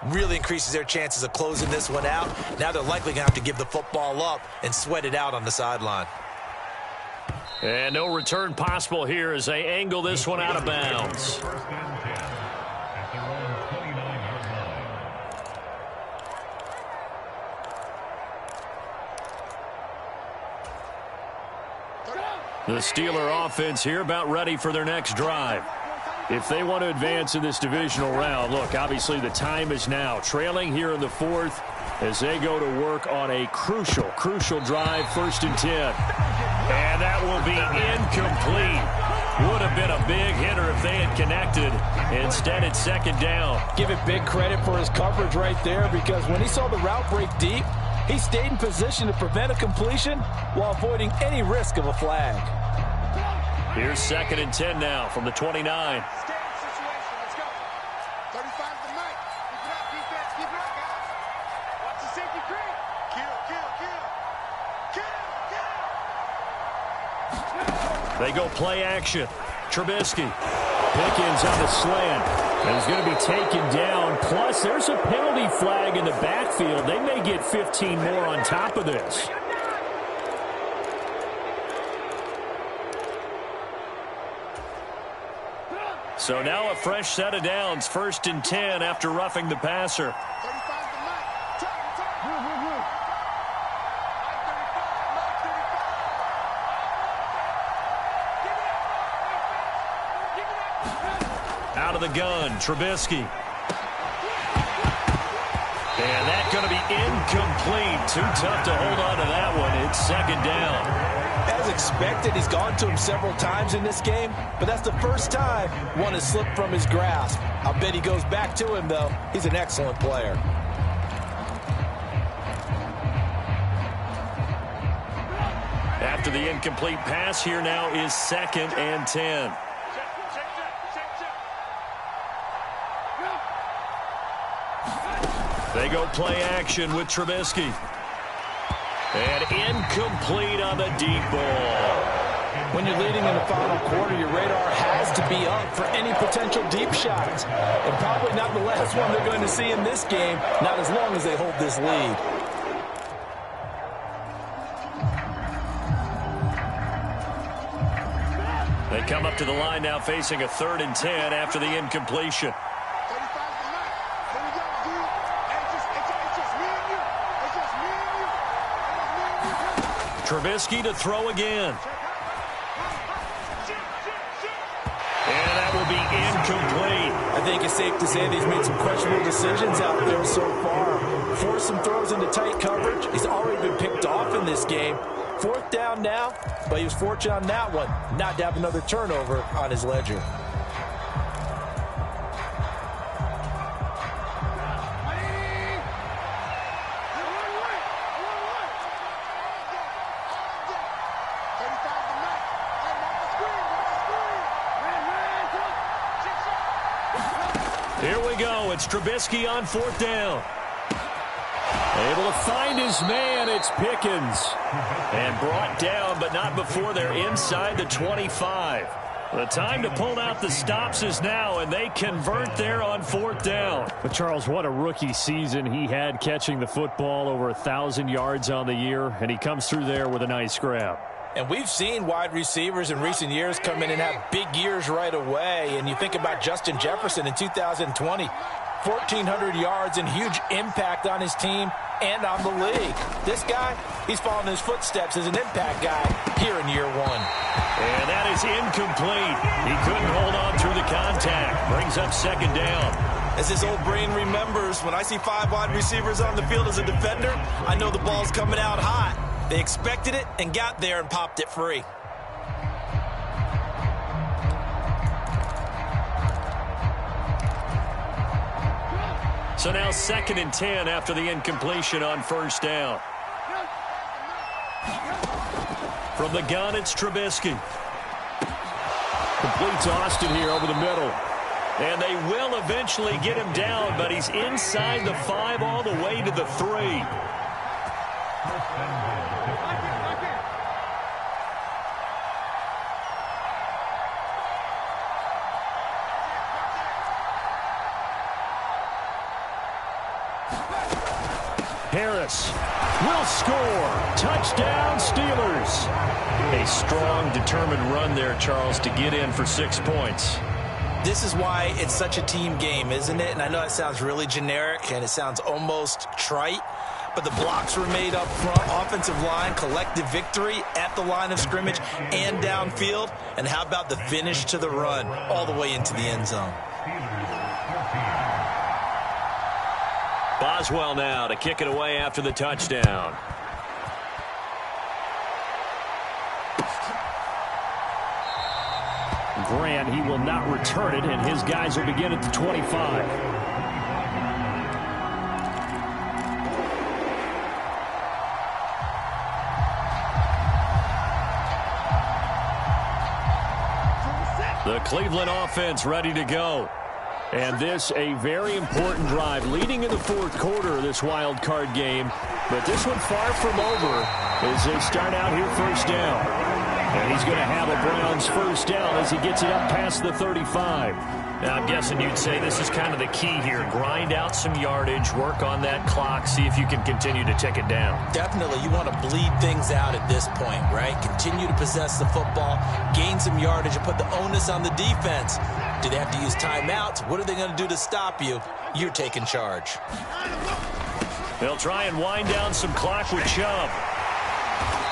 really increases their chances of closing this one out. Now they're likely going to have to give the football up and sweat it out on the sideline. And no return possible here as they angle this one out of bounds. The Steeler offense here about ready for their next drive. If they want to advance in this divisional round, look, obviously the time is now. Trailing here in the 4th as they go to work on a crucial drive, 1st and 10. And that will be incomplete. Would have been a big hitter if they had connected. Instead, it's 2nd down. Give it big credit for his coverage right there because when he saw the route break deep, he stayed in position to prevent a completion while avoiding any risk of a flag. Here's 2nd and 10 now from the 29. Let's go. 35 to Mike. Keep it up, defense. Keep it up, guys. Watch the safety creep. Kill. They go play action. Trubisky. Pickens on the slant. And he's going to be taken down. Plus, there's a penalty flag in the backfield. They may get 15 more on top of this. So now a fresh set of downs, 1st and 10 after roughing the passer. 35 to Mike. Turn. Out of the gun, Trubisky. And that's going to be incomplete. Too tough to hold on to that one. It's 2nd down. As expected, he's gone to him several times in this game, but that's the first time one has slipped from his grasp. I'll bet he goes back to him, though. He's an excellent player. After the incomplete pass, here now is 2nd and 10. They go play action with Trubisky. And incomplete on the deep ball. When you're leading in the final quarter, your radar has to be up for any potential deep shots. And probably not the last one they're going to see in this game, not as long as they hold this lead. They come up to the line now facing a 3rd and 10 after the incompletion. 35 to Mike. Here we go, D. It's just me and you. It's just me and you. Trubisky to throw again. And that will be incomplete. I think it's safe to say that he's made some questionable decisions out there so far. Forced some throws into tight coverage. He's already been picked off in this game. 4th down now, but he was fortunate on that one not to have another turnover on his ledger. Here we go. It's Trubisky on 4th down. Able to find his man. It's Pickens. And brought down, but not before they're inside the 25. The time to pull out the stops is now, and they convert there on 4th down. But, Charles, what a rookie season he had catching the football, over 1,000 yards on the year, and he comes through there with a nice grab. And we've seen wide receivers in recent years come in and have big years right away. And you think about Justin Jefferson in 2020, 1,400 yards and huge impact on his team and on the league. This guy, he's following his footsteps as an impact guy here in year 1. And that is incomplete. He couldn't hold on through the contact. Brings up 2nd down. As his old brain remembers, when I see 5 wide receivers on the field as a defender, I know the ball's coming out hot. They expected it and got there and popped it free. So now 2nd and 10 after the incompletion on 1st down. From the gun, it's Trubisky. Completes Austin here over the middle. And they will eventually get him down, but he's inside the 5 all the way to the 3. Harris will score. Touchdown, Steelers. A strong, determined run there, Charles, to get in for 6 points. This is why it's such a team game, isn't it? And I know it sounds really generic and it sounds almost trite, but the blocks were made up front, offensive line, collective victory at the line of scrimmage and downfield. And how about the finish to the run all the way into the end zone? Boswell now to kick it away after the touchdown. Grant, he will not return it, and his guys will begin at the 25. The Cleveland offense ready to go. And this a very important drive leading in the 4th quarter of this wild card game. But this one far from over as they start out here 1st down. And he's going to have a Browns first down as he gets it up past the 35. Now, I'm guessing you'd say this is kind of the key here. Grind out some yardage, work on that clock, see if you can continue to tick it down. Definitely, you want to bleed things out at this point, right? Continue to possess the football, gain some yardage, and put the onus on the defense. Do they have to use timeouts? What are they going to do to stop you? You're taking charge. They'll try and wind down some clock with Chubb.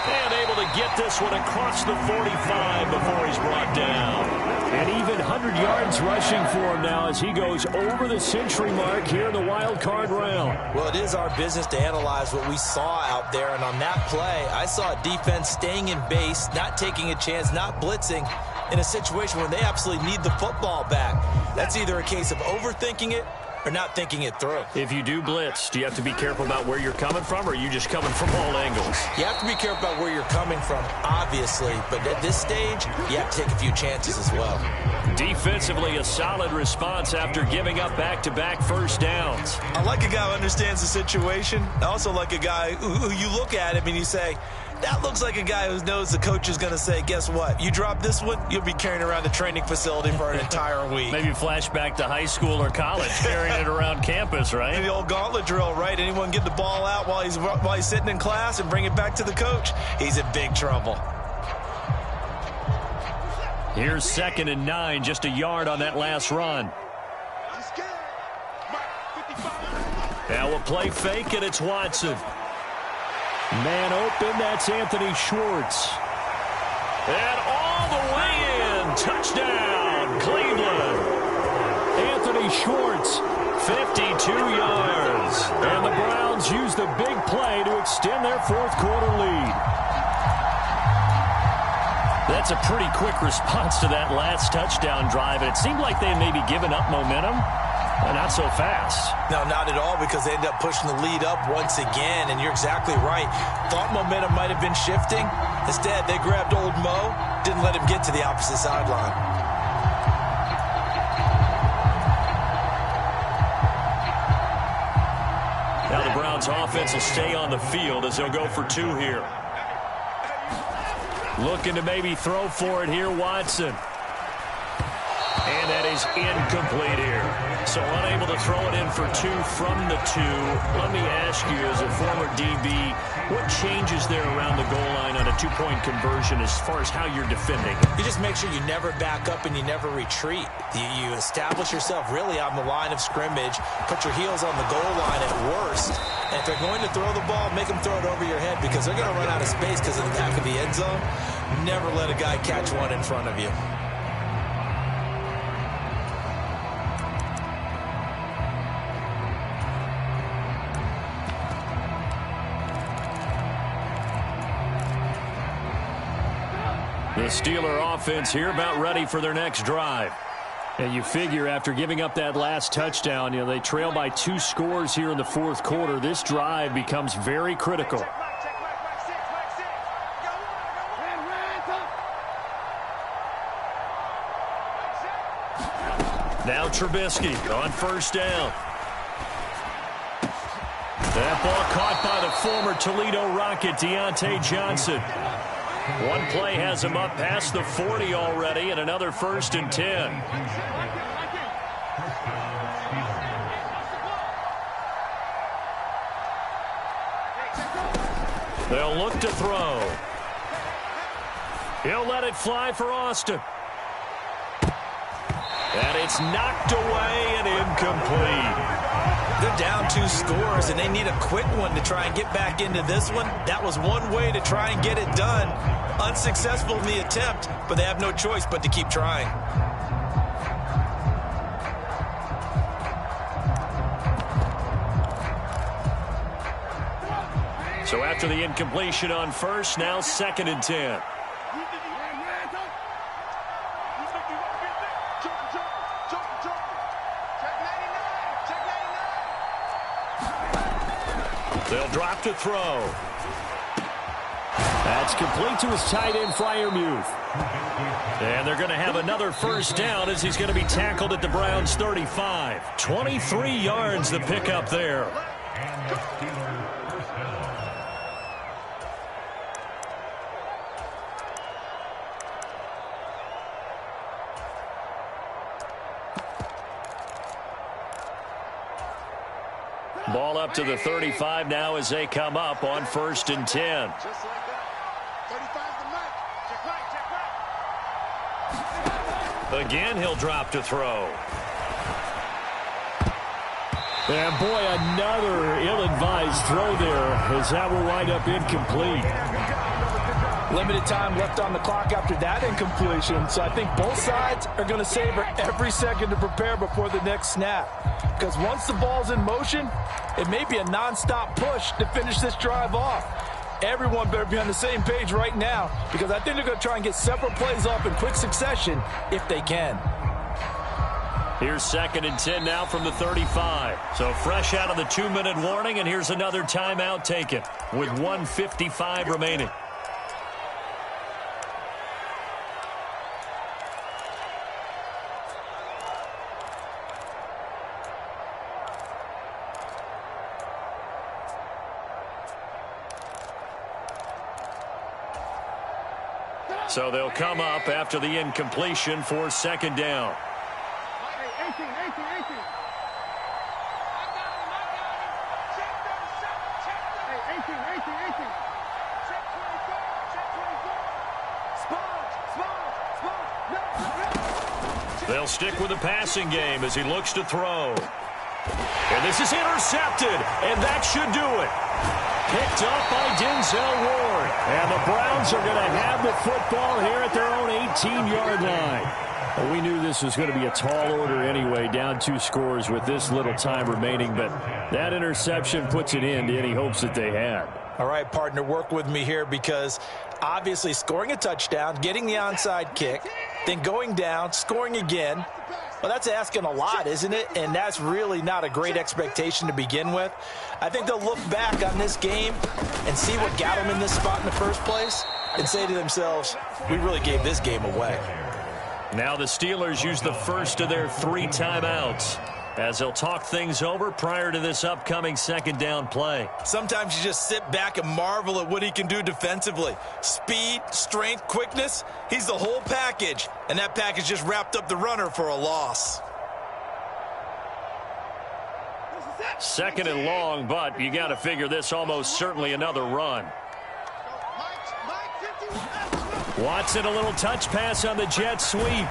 And able to get this one across the 45 before he's brought down. And even 100 yards rushing for him now as he goes over the century mark here in the wild card round. Well, it is our business to analyze what we saw out there. And on that play, I saw a defense staying in base, not taking a chance, not blitzing in a situation where they absolutely need the football back. That's either a case of overthinking it or not thinking it through. If you do blitz, do you have to be careful about where you're coming from, or are you just coming from all angles? You have to be careful about where you're coming from, obviously, but at this stage, you have to take a few chances as well. Defensively, a solid response after giving up back-to-back first downs. I like a guy who understands the situation. I also like a guy who you look at him and you say, that looks like a guy who knows the coach is going to say, guess what? You drop this one, you'll be carrying around the training facility for an entire week. Maybe flashback to high school or college, carrying it around campus, right? The old gauntlet drill, right? Anyone get the ball out while he's sitting in class and bring it back to the coach, he's in big trouble. Here's 2nd and 9, just a yard on that last run. Now a play fake, and it's Watson. Man open, that's Anthony Schwartz. And all the way in, touchdown, Cleveland. Anthony Schwartz, 52 yards. And the Browns use the big play to extend their fourth quarter lead. That's a pretty quick response to that last touchdown drive, and it seemed like they had maybe given up momentum. Not so fast. No, not at all, because they ended up pushing the lead up once again, and you're exactly right. Thought momentum might have been shifting. Instead, they grabbed old Mo, didn't let him get to the opposite sideline. Now the Browns offense will stay on the field as they'll go for 2 here. Looking to maybe throw for it here, Watson. And that is incomplete here. So unable to throw it in for 2 from the 2. Let me ask you, as a former DB, what changes there around the goal line on a 2-point conversion as far as how you're defending? You just make sure you never back up and you never retreat. You establish yourself really on the line of scrimmage, put your heels on the goal line at worst, and if they're going to throw the ball, make them throw it over your head, because they're going to run out of space because of the back of the end zone. Never let a guy catch one in front of you. The Steeler offense here about ready for their next drive. And you figure after giving up that last touchdown, they trail by 2 scores here in the fourth quarter. This drive becomes very critical. Now Trubisky on first down. That ball caught by the former Toledo Rocket, Deontay Johnson. One play has him up past the 40 already, and another 1st and 10. They'll look to throw. He'll let it fly for Austin. And it's knocked away and incomplete. They're down 2 scores, and they need a quick one to try and get back into this one. That was one way to try and get it done. Unsuccessful in the attempt, but they have no choice but to keep trying. So after the incompletion on first, now 2nd and 10. They'll drop to throw. That's complete to his tight end, Freiermuth. And they're going to have another first down as he's going to be tackled at the Browns' 35. 23 yards the pickup there. up to the 35 now as they come up on 1st and 10. Just like that. 35's the match. Check right. Again, he'll drop to throw. And boy, another ill-advised throw there as that will wind up incomplete. Limited time left on the clock after that incompletion, so I think both sides are going to savor every second to prepare before the next snap. Because once the ball's in motion, it may be a non-stop push to finish this drive off. Everyone better be on the same page right now, because I think they're going to try and get several plays off in quick succession if they can. Here's 2nd and 10 now from the 35. So fresh out of the 2-minute warning, and here's another timeout taken with 1:55 remaining. So they'll come up after the incompletion for 2nd down. 18. I got him. Check 37. Check 18. Check 24. Check 24. Spot. They'll stick with the passing game as he looks to throw. And this is intercepted, and that should do it. Picked up by Denzel Ward. And the Browns are going to have the football here at their own 18-yard line. Well, we knew this was going to be a tall order anyway, down 2 scores with this little time remaining, but that interception puts an end to any hopes that they had. All right, partner, work with me here because obviously scoring a touchdown, getting the onside kick, then going down, scoring again, well, that's asking a lot, isn't it? And that's really not a great expectation to begin with. I think they'll look back on this game and see what got them in this spot in the first place and say to themselves, we really gave this game away. Now the Steelers use the first of their 3 timeouts as they'll talk things over prior to this upcoming 2nd down play. Sometimes you just sit back and marvel at what he can do defensively. Speed, strength, quickness, he's the whole package. And that package just wrapped up the runner for a loss. 2nd and long, but you got to figure this almost certainly another run. Watson, a little touch pass on the jet sweep.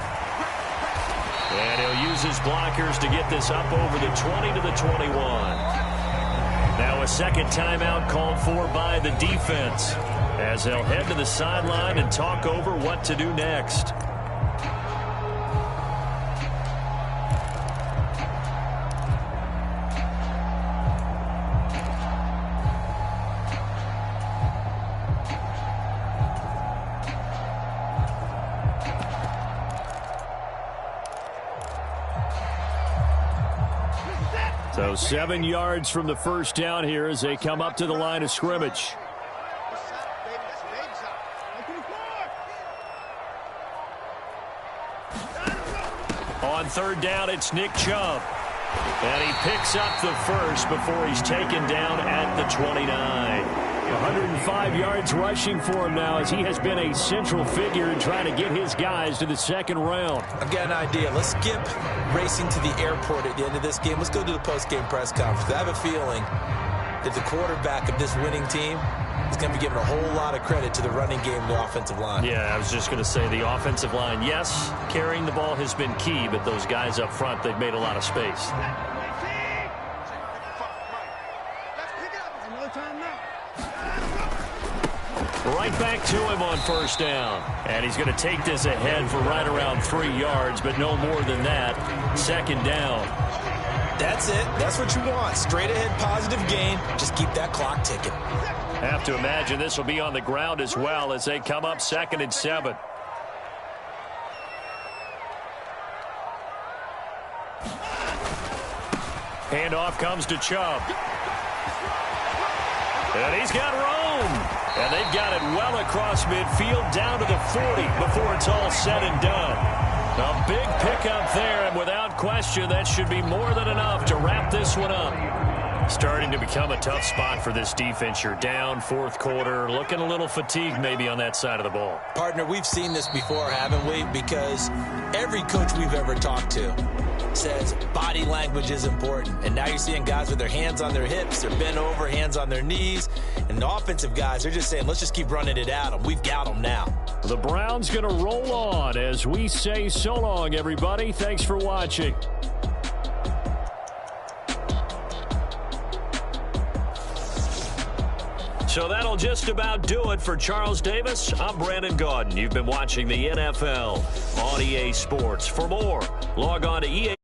And he'll use his blockers to get this up over the 20 to the 21. Now a 2nd timeout called for by the defense as they'll head to the sideline and talk over what to do next. So 7 yards from the first down here as they come up to the line of scrimmage. On 3rd down, it's Nick Chubb. And he picks up the first before he's taken down at the 29. 105 yards rushing for him now as he has been a central figure in trying to get his guys to the 2nd round. I've got an idea. Let's skip racing to the airport at the end of this game. Let's go to the post-game press conference. I have a feeling that the quarterback of this winning team is going to be giving a whole lot of credit to the running game and the offensive line. Yeah, I was just going to say the offensive line, yes, carrying the ball has been key, but those guys up front, they've made a lot of space. Right back to him on 1st down. And he's going to take this ahead for right around 3 yards, but no more than that. 2nd down. That's it. That's what you want. Straight ahead positive gain. Just keep that clock ticking. Have to imagine this will be on the ground as well as they come up 2nd and 7. Handoff comes to Chubb. And he's got room. And they've got it well across midfield down to the 40 before it's all said and done. A big pickup there, and without question, that should be more than enough to wrap this one up. Starting to become a tough spot for this defense. You're down 4th quarter, looking a little fatigued maybe on that side of the ball. Partner, we've seen this before, haven't we? Because every coach we've ever talked to says body language is important. And now you're seeing guys with their hands on their hips, they're bent over, hands on their knees. And the offensive guys, they're just saying, let's just keep running it at them. We've got them now. The Browns going to roll on as we say so long, everybody. Thanks for watching. So that'll just about do it for Charles Davis. I'm Brandon Gaudin. You've been watching the NFL on EA Sports. For more, log on to EA.